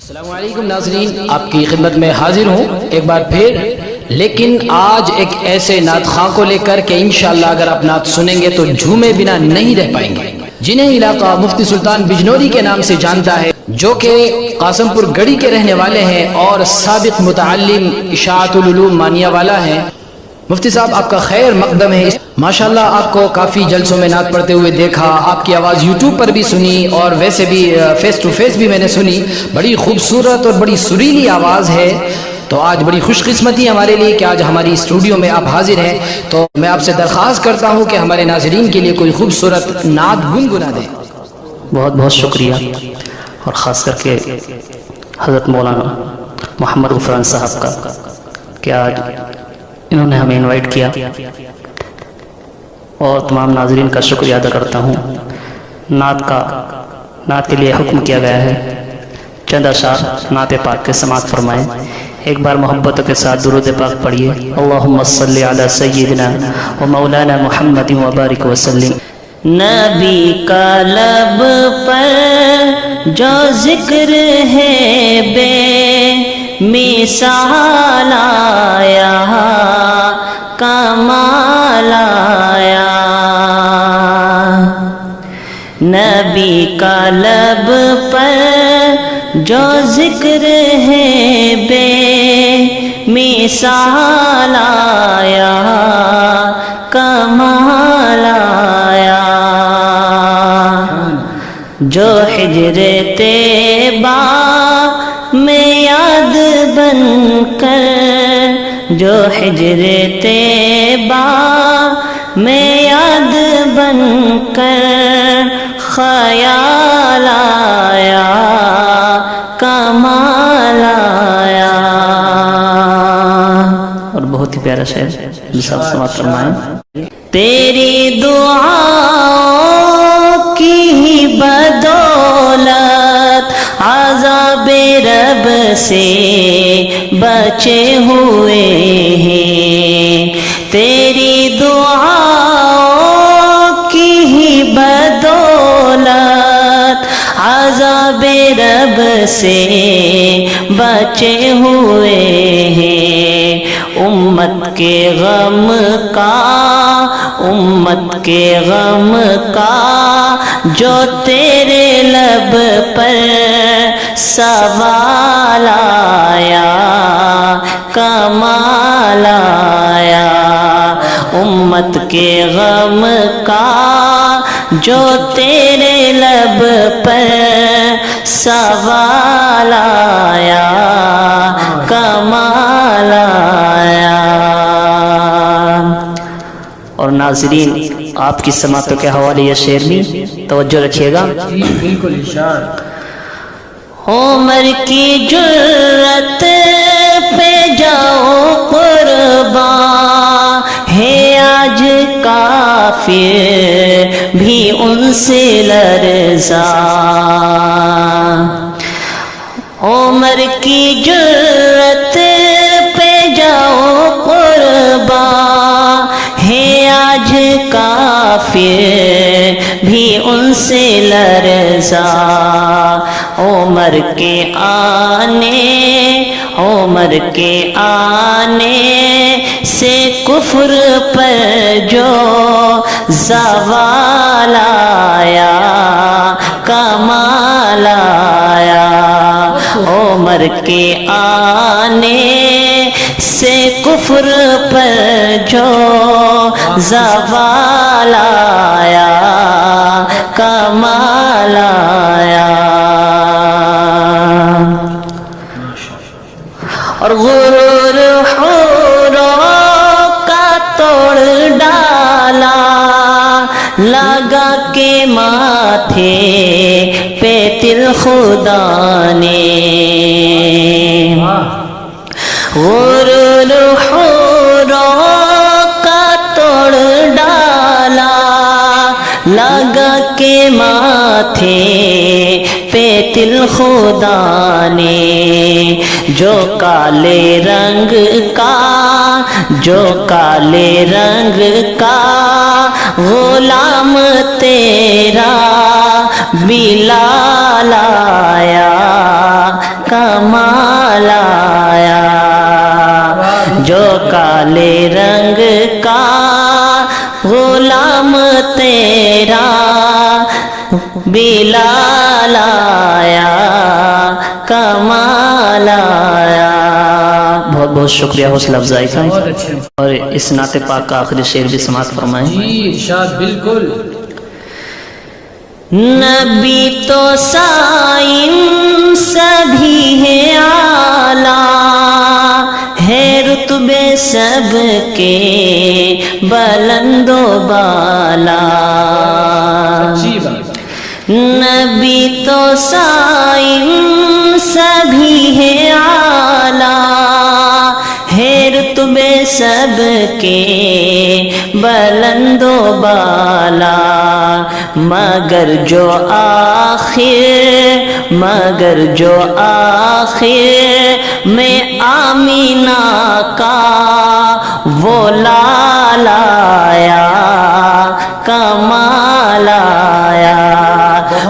السلام علیکم ناظرین، آپ کی خدمت میں حاضر ہوں ایک بار پھر، لیکن آج ایک ایسے نعت خواں کو لے کر کہ انشاءاللہ اگر آپ نعت سنیں گے تو جھومے بنا نہیں رہ پائیں گے، جنہیں علاقہ مفتی سلطان بجنوری کے نام سے جانتا ہے، جو کہ قاسم پور گڑھی کے رہنے والے ہیں اور سابق متعلم اشاعت العلوم مانیہ والا ہیں۔ مفتی صاحب آپ کا خیر مقدم ہے، ماشاءاللہ آپ کو کافی جلسوں میں نعت پڑھتے ہوئے دیکھا، آپ کی آواز یوٹیوب پر بھی سنی اور ویسے بھی فیس ٹو فیس بھی میں نے سنی، بڑی خوبصورت اور بڑی سریلی آواز ہے۔ تو آج بڑی خوش قسمتی ہمارے لیے کہ آج ہماری اسٹوڈیو میں آپ حاضر ہیں، تو میں آپ سے درخواست کرتا ہوں کہ ہمارے ناظرین کے لیے کوئی خوبصورت نعت گنگنا دیں۔ بہت بہت شکریہ، اور خاص کر کے حضرت مولانا محمد غفران صاحب کا کہ آج انہوں نے ہمیں انوائٹ کیا، اور تمام ناظرین کا شکریہ ادا کرتا ہوں۔ نعت کے لیے حکم کیا گیا ہے، چند اشعار نعت پاک کے سماعت فرمائیں۔ ایک بار محبتوں کے ساتھ درود پاک پڑھیے، اللہم صلی علی سیدنا و مولانا محمد وبارک وسلم۔ نبی کا لب پر جو ذکر ہے بے مثال آیا، کمال آیا۔ نبی کا لب پر جو ذکر ہے بے مثال آیا، کمال آیا۔ جو حجر طیبہ میں یاد بن کر، جو حجر طیبہ میں یاد بن کر خیال آیا، کمال آیا۔ اور بہت ہی پیارا شعر سب سماعت فرمائیں۔ تیری دعاؤں کی ہی بدولت عذاب رب سے بچے ہوئے ہیں، تیری دعاؤں کی ہی بدولت عذاب رب سے بچے ہوئے ہیں۔ امت کے غم کا جو تیرے لب پر سوال آیا، کمال آیا۔ امت کے غم کا جو تیرے لب پر سوال آیا، کمال آیا۔ اور ناظرین، آپ کی سماعتوں کے حوالے یہ شعر بھی توجہ رکھیے گا۔ بالکل ارشاد۔ عمر کی جرت پہ جاؤ قرباں، ہے آج کافر بھی ان سے لرزاں۔ عمر کی جرت پہ جاؤ قرباں، ہے آج کافر بھی ان سے لرزاں۔ عمر کے آنے سے کفر پر جو زوال آیا، کمال آیا۔ عمر کے آنے سے کفر پر جو زوال آیا، کمال آیا۔ اور غرور حوروں کا توڑ ڈالا، لگا کے ماتھے پہ تل خدا نے۔ غرور حوروں کا توڑ ڈالا، لگا کے ماتھے پہ تل خدا نے۔ جو کالے رنگ کا غلام تیرا بلال آیا، کمال آیا، جو کالے رنگ کا غلام تیرا بلال آیا، کمال آیا۔ بہت بہت شکریہ حوصلہ افزائی کا، اور اس نعت پاک کا آخری شعر بھی سماعت فرمائیں۔ جی ارشاد بالکل۔ نبی تو سائن سبھی ہے اعلیٰ، ہے رتبے سب کے بلند و بالا، نبی تو سائن سبھی ہے اعلیٰ، ہے رتبے سب کے بلند و بالا، مگر جو آخر میں آمینہ کا وہ لال آیا، کمال آیا،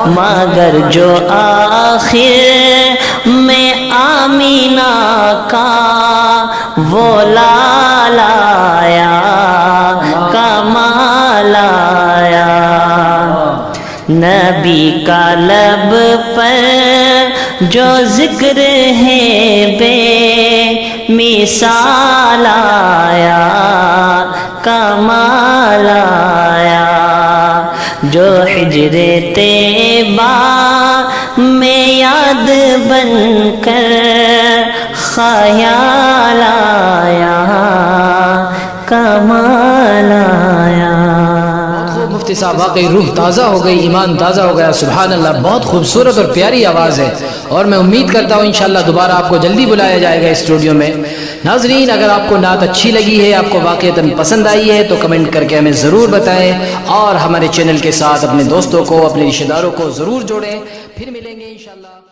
مگر جو آخر میں آمینہ کا وہ لال آیا، کمال آیا۔ نبی کا لب پر جو ذکر ہے بے مثال آیا، کمال آیا، جو حجر طیبہ میں یاد بن کر خیال آیا، کمال آیا۔ مفتی صاحب واقعی روح تازہ ہو گئی، ایمان تازہ ہو گیا، سبحان اللہ، بہت خوبصورت اور پیاری آواز ہے، اور میں امید کرتا ہوں انشاءاللہ دوبارہ آپ کو جلدی بلایا جائے گا اسٹوڈیو میں۔ ناظرین، اگر آپ کو نعت اچھی لگی ہے، آپ کو واقعتاً پسند آئی ہے تو کمنٹ کر کے ہمیں ضرور بتائیں، اور ہمارے چینل کے ساتھ اپنے دوستوں کو، اپنے رشتہ داروں کو ضرور جوڑیں۔ پھر ملیں گے انشاءاللہ۔